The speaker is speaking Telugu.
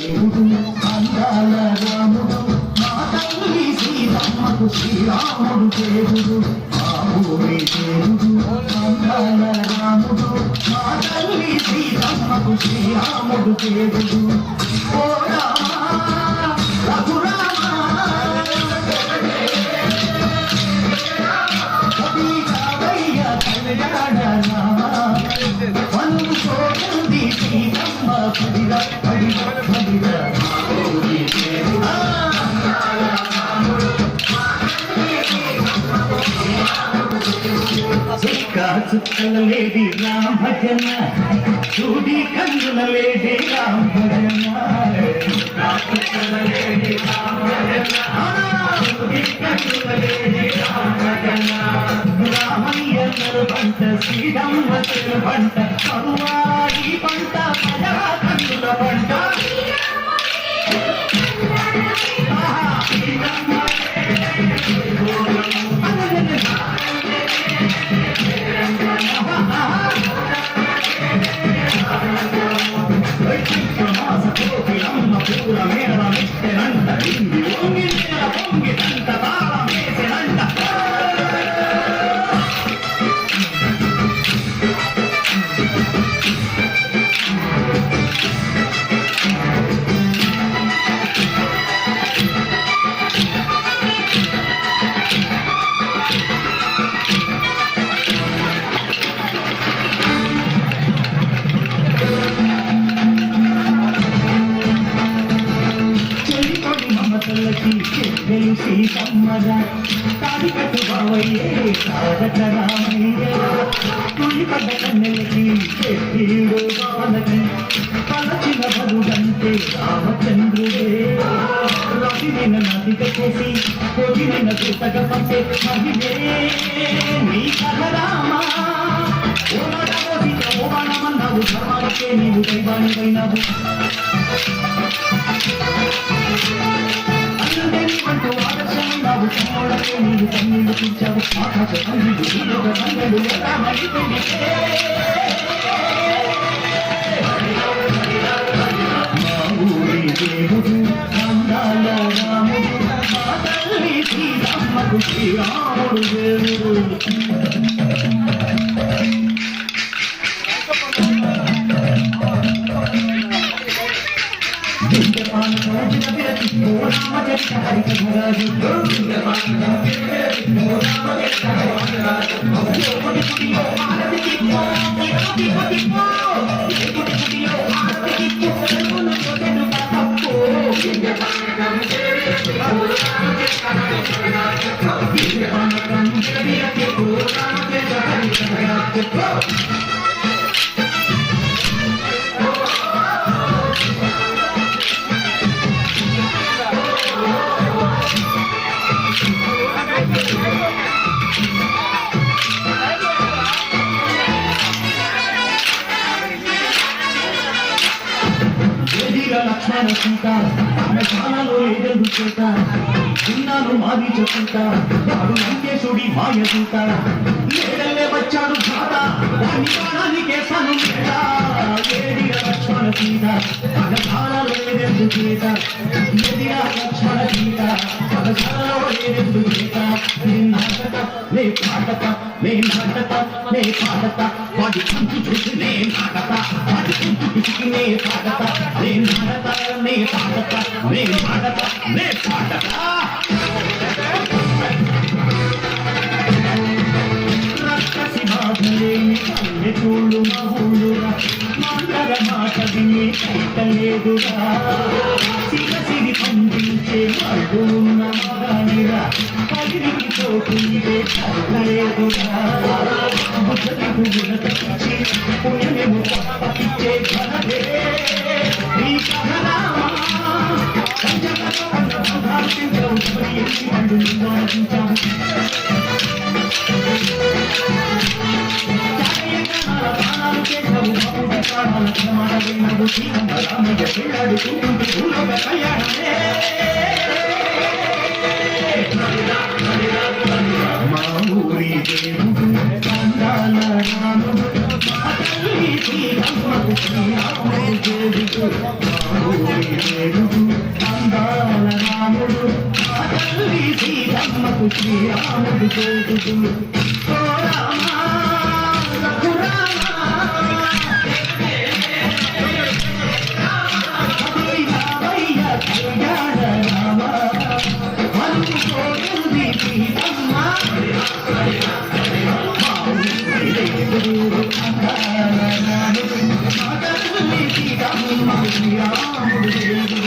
దేవుడు అందాల రాముడు మా తల్లి సీతమ్మకు శ్రీరాముడు దేవుడు మా ఊరి దేవుడు అందాల రాముడు మా తల్లి సీతమ్మకు శ్రీరాముడు దేవుడు ఓ రామ రఘురామ కవి కావయ్య కళ్యాణ రామ మను సోదంది సీతమ్మ పడిర పడిర పడిర చుక్కల లేడి రామ భజన చూడి కన్నుల లేడి రామ భజన చుక్కల లేడి రామ భజన చూడి కన్నుల లేడి రామ భజన రామయ్య పంట శ్రీరామ పంట పరువాయి పంట ప్రజా కన్నుల పంట సీతమ్మగా తాడికట్టు బావయ్యే తారక రామయ్య తులి పడ్డ కన్నెలకి చెట్టిడు బాలకి పలచిన బలుగంటే రామచంద్రుడే రవిన నదిక చేసి కొడిన చుట్టగా పంపే మహిళే నీ కథ రామా ఓమన్నావు ధర్మానికే నీవు దైవానివైనావు అంటూ ఆదర్శమైనావు కన్నోళ్ళకే నీవు కన్నీళ్లు తీర్చావు ఆకాశ కన్నీళ్ళు నీలోక కన్నీళ్ళు మా ఊరి దేవుడు అందాల రాముడు మా తల్లి శ్రీరామకు శ్రీరాముడు దేవుడు లక్ష్మణ సీత చాలా ఎదురు చేత చిన్నాను మాది చెప్పుతా వాడు లంకేశుడి మాయ సీత ఏడల్లే వచ్చాడు భాత వాడి ప్రాణానికేసాను ఏడిగ లక్ష్మణ సీత చాలా ఎదురు చేత ఎదిగా లక్ష్మణ సీత చాలా ఎదురు చేత నే పాడత నే నాటత నే పాడత వాడి కంచు చూసి నే నాటత వాడి కంచు పిసికి నే పాడత నే నాటత నే పాడత నే పాడత నే పాడత రక్కసి బాధలేని పల్లెటూళ్ళు మహూలురా మాటల మాట విని కైతలేదురా సిగసిరి పండించే వాళ్ళు ఉన్న మగానిరా పగిరికి పోతుందే కలలేదురా బుద్ధకు గుణతచ్చి పుణ్యమేమో తప్పించే ఘనదే నీ కథరామా పంచకన్న భాషించవు వాళ్ళు నివారించాము ప్రాణాలు చేసావు బాబుడి ప్రాణాల ప్రమాణమైనడు శ్రీరామయ్య పెళ్ళాడుకుంటుంది భూలోక కళ్యాణమే మా ఊరి దేవుడు అందాల రాముడు మా తల్లి శ్రీరాముడు శ్రీరాముడు దేవుడు మా ఊరి ఏడుగు అందాల రాముడు ఆ తల్లి సీతమ్మకు శ్రీరాముడు తోడుడు ఓ రామా రఘురామా అది రామయ్య కళ్యాణ రామ అనుకోనుంది సీతమ్మ అందాల రాముడు ఆ తల్లి సీతమ్మకు శ్రీరాముడు